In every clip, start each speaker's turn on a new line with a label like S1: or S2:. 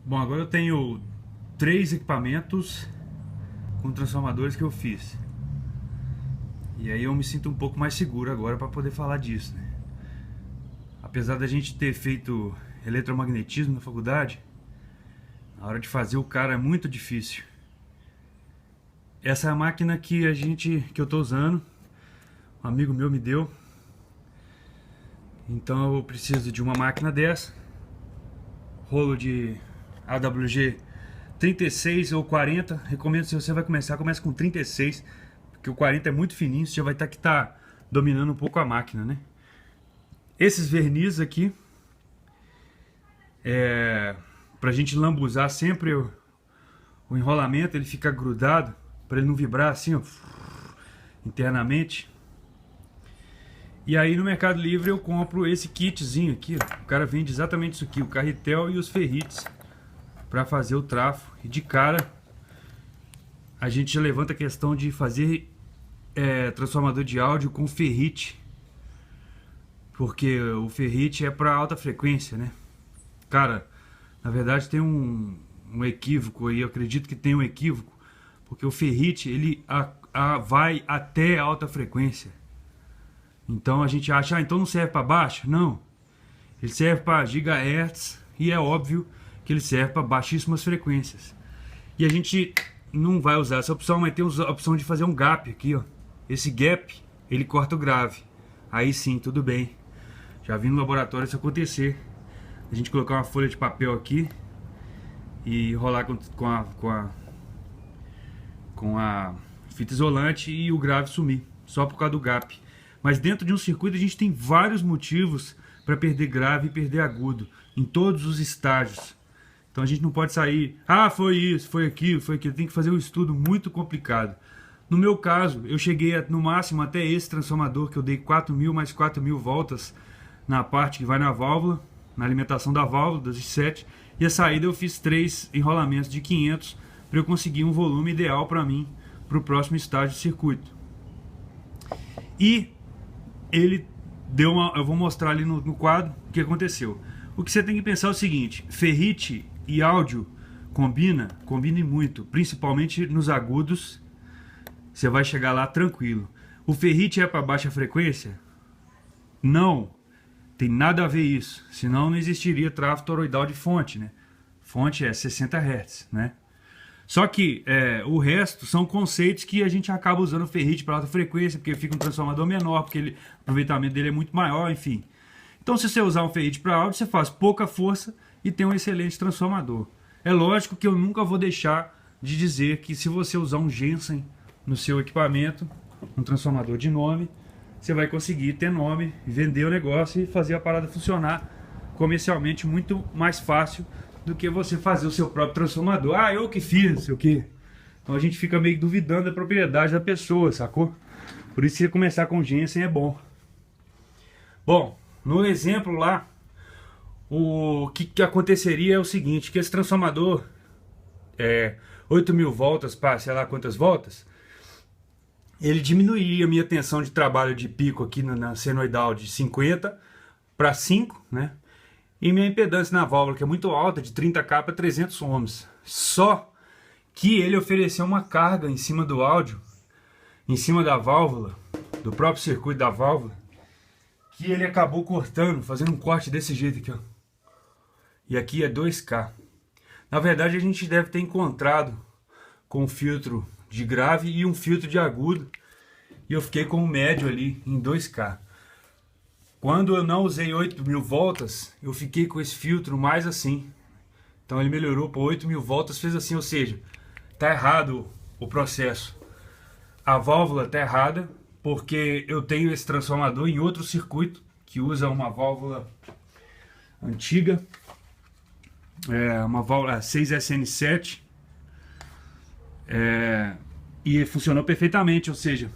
S1: Bom, agora eu tenho 3 equipamentos com transformadores que eu fiz. E aí eu me sinto um pouco mais seguro agora para poder falar disso, né? Apesar da gente ter feito eletromagnetismo na faculdade, na hora de fazer o cara é muito difícil. Essa é a máquina que eu tô usando, um amigo meu me deu. Então eu preciso de uma máquina dessa, rolo de AWG 36 ou 40. Recomendo, se você vai começar, comece com 36, porque o 40 é muito fininho, você já vai estar que tá dominando um pouco a máquina, né? Esses vernizes aqui pra gente lambuzar sempre o enrolamento, ele fica grudado, para ele não vibrar assim, ó, internamente. E aí no Mercado Livre eu compro esse kitzinho aqui, ó. O cara vende exatamente isso aqui, o carretel e os ferrites para fazer o trafo. E de cara a gente já levanta a questão de fazer transformador de áudio com ferrite, porque o ferrite é para alta frequência, né? Cara, na verdade tem um equívoco aí, eu acredito que tem um equívoco, porque o ferrite ele vai até alta frequência. Então a gente acha, então não serve para baixo? Não. Ele serve para gigahertz e é óbvio que ele serve para baixíssimas frequências. E a gente não vai usar essa opção, mas tem a opção de fazer um gap aqui, ó. Esse gap, ele corta o grave. Aí sim, tudo bem. Já vi no laboratório isso acontecer. A gente colocar uma folha de papel aqui e enrolar com a fita isolante e o grave sumir, só por causa do gap. Mas dentro de um circuito a gente tem vários motivos para perder grave e perder agudo, em todos os estágios. Então a gente não pode sair, foi isso, foi aquilo, tem que fazer um estudo muito complicado. No meu caso, eu cheguei no máximo até esse transformador, que eu dei 4.000 mais 4.000 voltas na parte que vai na válvula, na alimentação da válvula, das 7, e a saída eu fiz 3 enrolamentos de 500 para eu conseguir um volume ideal para mim, para o próximo estágio de circuito. E ele deu eu vou mostrar ali no quadro o que aconteceu. O que você tem que pensar é o seguinte: ferrite e áudio combinem muito, principalmente nos agudos. Você vai chegar lá tranquilo. O ferrite é para baixa frequência? Não, tem nada a ver isso, senão não existiria trafo toroidal de fonte, né? Fonte é 60 Hz, né? Só que o resto são conceitos que a gente acaba usando o ferrite para alta frequência, porque fica um transformador menor, porque o aproveitamento dele é muito maior, enfim. Então se você usar um ferrite para áudio, você faz pouca força e tem um excelente transformador. É lógico que eu nunca vou deixar de dizer que se você usar um Jensen no seu equipamento, um transformador de nome, você vai conseguir ter nome, vender o negócio e fazer a parada funcionar comercialmente muito mais fácil do que você fazer o seu próprio transformador. Eu que fiz, não sei o que. Então a gente fica meio duvidando da propriedade da pessoa, sacou? Por isso que começar com Jensen é bom. Bom, no exemplo lá, o que aconteceria é o seguinte, que esse transformador 8.000 voltas para sei lá quantas voltas, ele diminuiria a minha tensão de trabalho de pico aqui na senoidal de 50 para 5, né? E minha impedância na válvula, que é muito alta, de 30K para 300 ohms. Só que ele ofereceu uma carga em cima do áudio, em cima da válvula, do próprio circuito da válvula, que ele acabou cortando, fazendo um corte desse jeito aqui, ó. E aqui é 2K. Na verdade a gente deve ter encontrado com um filtro de grave e um filtro de agudo, e eu fiquei com o médio ali em 2K. Quando eu não usei 8.000 voltas, eu fiquei com esse filtro mais assim. Então ele melhorou para 8.000 voltas, fez assim, ou seja, tá errado o processo. A válvula tá errada, porque eu tenho esse transformador em outro circuito, que usa uma válvula antiga, uma válvula 6SN7, e funcionou perfeitamente, ou seja,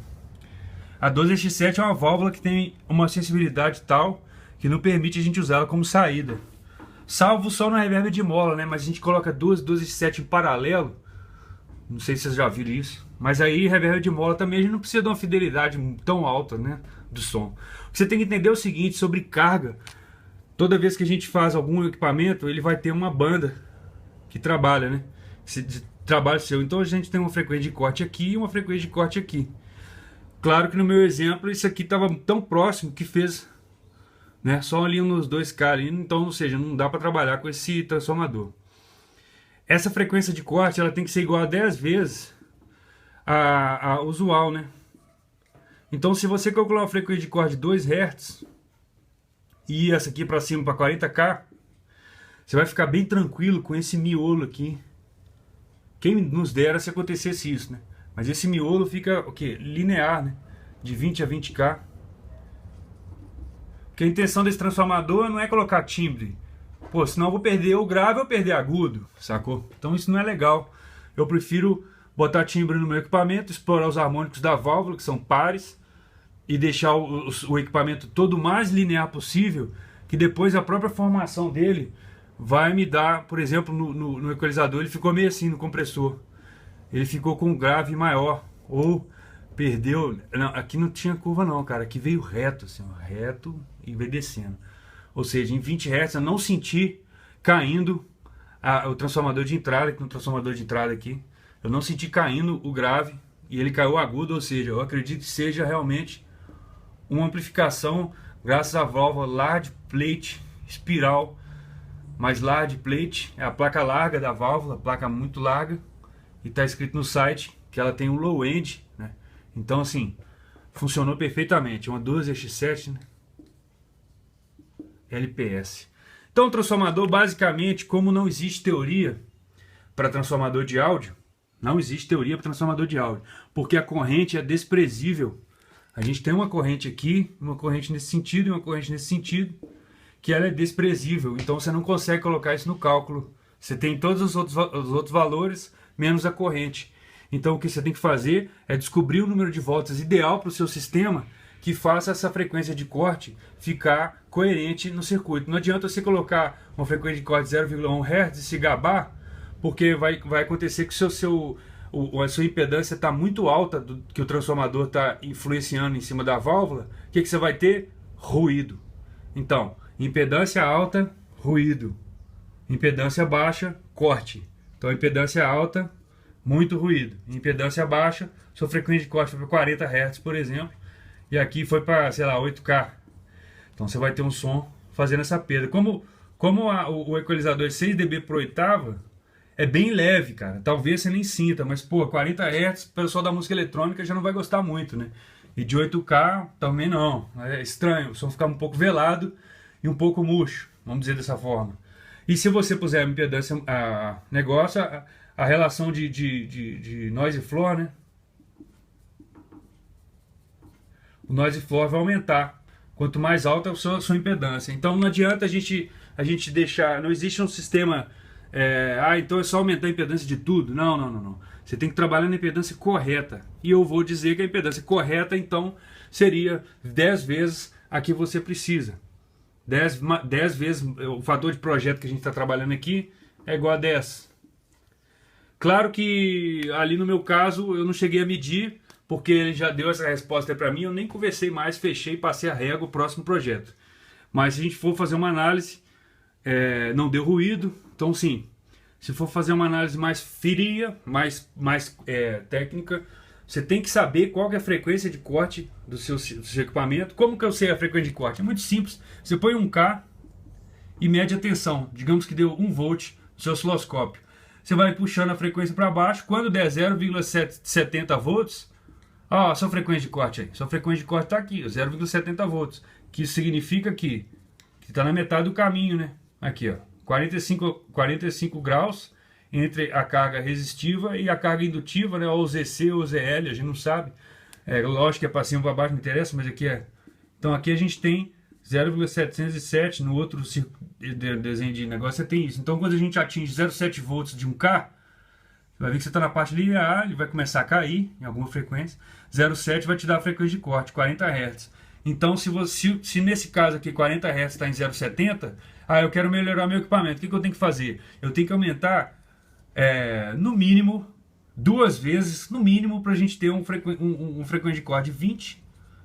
S1: a 12X7 é uma válvula que tem uma sensibilidade tal que não permite a gente usar ela como saída. Salvo só no reverb de mola, né? Mas a gente coloca duas 12X7 em paralelo. Não sei se vocês já viram isso. Mas aí reverb de mola também a gente não precisa de uma fidelidade tão alta, né, do som. O que você tem que entender é o seguinte, sobre carga. Toda vez que a gente faz algum equipamento, ele vai ter uma banda que trabalha, né? De trabalho seu. Então a gente tem uma frequência de corte aqui e uma frequência de corte aqui. Claro que no meu exemplo isso aqui estava tão próximo que fez, né, só ali nos 2K ali, então, ou seja, não dá para trabalhar com esse transformador. Essa frequência de corte ela tem que ser igual a 10 vezes a usual, né? Então se você calcular uma frequência de corte de 2 Hz e essa aqui para cima para 40K, você vai ficar bem tranquilo com esse miolo aqui. Quem nos dera se acontecesse isso, né? Mas esse miolo fica o quê? Linear, né? De 20 a 20K. Porque a intenção desse transformador não é colocar timbre. Pô, senão eu vou perder o grave ou perder agudo, sacou? Então isso não é legal. Eu prefiro botar timbre no meu equipamento, explorar os harmônicos da válvula, que são pares, e deixar o equipamento todo o mais linear possível, que depois a própria formação dele vai me dar, por exemplo, no equalizador, ele ficou meio assim no compressor. Ele ficou com um grave maior, ou perdeu... Não, aqui não tinha curva não, cara, aqui veio reto, assim, ó, reto e veio descendo. Ou seja, em 20 Hz eu não senti caindo o transformador de entrada, aqui no transformador de entrada aqui, eu não senti caindo o grave e ele caiu agudo, ou seja, eu acredito que seja realmente uma amplificação graças à válvula large plate espiral, mas large plate é a placa larga da válvula, placa muito larga, e está escrito no site que ela tem um low end, né? Então assim, funcionou perfeitamente, uma 12X7, né? LPS. Então o transformador, basicamente, como não existe teoria para transformador de áudio, não existe teoria para transformador de áudio, porque a corrente é desprezível. A gente tem uma corrente aqui, uma corrente nesse sentido e uma corrente nesse sentido, que ela é desprezível, então você não consegue colocar isso no cálculo. Você tem todos os outros valores, menos a corrente. Então o que você tem que fazer é descobrir o número de voltas ideal para o seu sistema, que faça essa frequência de corte ficar coerente no circuito. Não adianta você colocar uma frequência de corte 0,1 Hz e se gabar, porque vai acontecer que a sua impedância está muito alta, que o transformador está influenciando em cima da válvula. O que você vai ter? Ruído. Então, impedância alta, ruído. Impedância baixa, corte. Então, impedância alta, muito ruído. Impedância baixa, sua frequência de corte foi para 40 Hz, por exemplo, e aqui foi para, sei lá, 8K. Então você vai ter um som fazendo essa perda. Como o equalizador 6 dB por oitava é bem leve, cara. Talvez você nem sinta, mas pô, 40 Hz, o pessoal da música eletrônica já não vai gostar muito, né? E de 8K também não. É estranho, o som fica um pouco velado e um pouco murcho, vamos dizer dessa forma. E se você puser a impedância, a relação de noise floor, né? O noise floor vai aumentar quanto mais alta a sua impedância. Então não adianta a gente deixar, não existe um sistema, então é só aumentar a impedância de tudo. Não. Você tem que trabalhar na impedância correta. E eu vou dizer que a impedância correta, então, seria 10 vezes a que você precisa. 10 vezes, o fator de projeto que a gente está trabalhando aqui é igual a 10. Claro que ali no meu caso eu não cheguei a medir, porque ele já deu essa resposta para mim, eu nem conversei mais, fechei e passei a régua o próximo projeto. Mas se a gente for fazer uma análise, não deu ruído, então sim, se for fazer uma análise mais fria, mais técnica, você tem que saber qual que é a frequência de corte do seu equipamento. Como que eu sei a frequência de corte? É muito simples, você põe 1K e mede a tensão, digamos que deu 1 volt no seu osciloscópio. Você vai puxando a frequência para baixo, quando der 0,70 volts, a sua frequência de corte aí. Sua frequência de corte está aqui, 0,70 volts. Que isso significa que está na metade do caminho, né? Aqui, ó, 45 graus entre a carga resistiva e a carga indutiva, né? Ou ZC ou ZL, a gente não sabe. Lógico que é para cima ou para baixo, não interessa, mas aqui é. Então aqui a gente tem 0,707, no outro desenho de negócio você tem isso. Então quando a gente atinge 0,7 volts de 1K, você vai ver que você está na parte linear, ele vai começar a cair em alguma frequência. 0,7 vai te dar a frequência de corte, 40 Hz. Então, se nesse caso aqui 40 Hz está em 0,70, eu quero melhorar meu equipamento. O que eu tenho que fazer? Eu tenho que aumentar, no mínimo, 2 vezes, no mínimo, para a gente ter um frequência de corte de 20.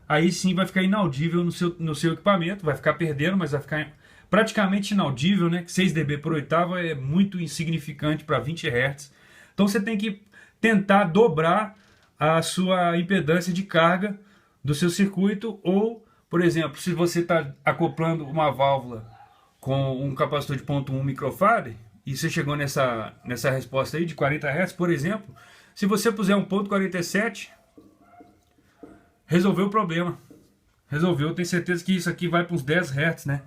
S1: Aí sim vai ficar inaudível no seu equipamento, vai ficar perdendo, mas vai ficar praticamente inaudível, né? 6 dB por oitava é muito insignificante para 20 Hz. Então você tem que tentar dobrar a sua impedância de carga do seu circuito, ou, por exemplo, se você está acoplando uma válvula com um capacitor de 0,1 microfarad e você chegou nessa resposta aí de 40 Hz, por exemplo, se você puser um 0,47, resolveu o problema. Resolveu, tenho certeza que isso aqui vai para uns 10 Hz, né?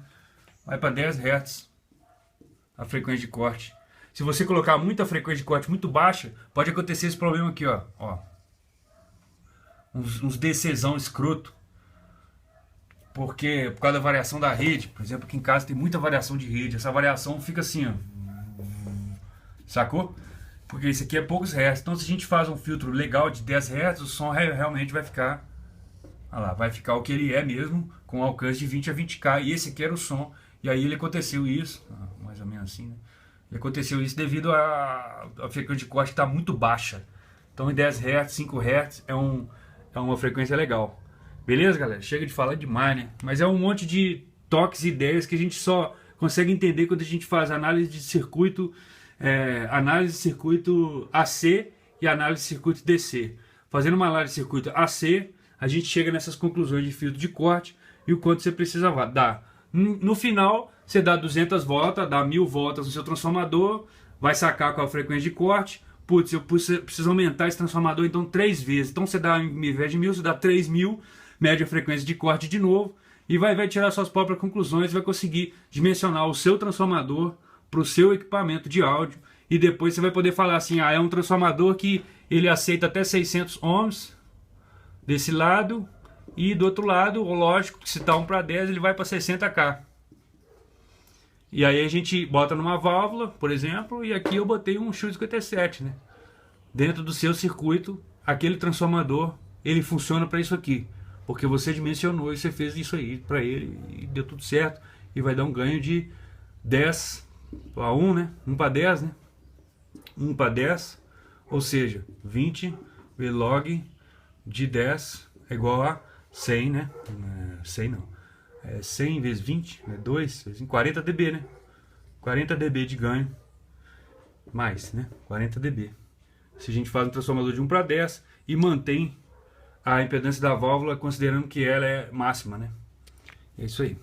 S1: Vai para 10 Hz a frequência de corte. Se você colocar muita frequência de corte muito baixa, pode acontecer esse problema aqui, ó. Uns DCzão escroto. Porque por causa da variação da rede, por exemplo, aqui em casa tem muita variação de rede. Essa variação fica assim, ó. Sacou? Porque isso aqui é poucos Hz. Então se a gente faz um filtro legal de 10 Hz, o som realmente vai ficar... Olha lá, vai ficar o que ele é mesmo, com alcance de 20 a 20K. E esse aqui era o som. E aí ele aconteceu isso, mais ou menos assim, né? E aconteceu isso devido a frequência de corte que está muito baixa. Então em 10 Hz, 5 Hz é uma frequência legal. Beleza, galera? Chega de falar demais, né? Mas é um monte de toques e ideias que a gente só consegue entender quando a gente faz análise de circuito, AC e análise de circuito DC. Fazendo uma análise de circuito AC, a gente chega nessas conclusões de filtro de corte e o quanto você precisa dar. No final, você dá 200 voltas, dá 1000 voltas no seu transformador, vai sacar com a frequência de corte. Putz, eu preciso aumentar esse transformador então 3 vezes. Então você dá, ao invés de 1000, você dá 3000, mede a frequência de corte de novo e vai tirar suas próprias conclusões, vai conseguir dimensionar o seu transformador para o seu equipamento de áudio. E depois você vai poder falar assim, é um transformador que ele aceita até 600 ohms desse lado, e do outro lado, lógico, se está 1:10, ele vai para 60K. E aí a gente bota numa válvula, por exemplo, e aqui eu botei um Shure-57, né? Dentro do seu circuito, aquele transformador, ele funciona para isso aqui. Porque você dimensionou e você fez isso aí para ele, e deu tudo certo. E vai dar um ganho de 10 para 1, né? 1:10, né? 1:10, ou seja, 20 log de 10 é igual a 100, né? 100 não. 100 vezes 20, 2 vezes 40 dB, né? 40 dB de ganho. Mais, né? 40 dB. Se a gente faz um transformador de 1:10 e mantém a impedância da válvula considerando que ela é máxima, né? É isso aí.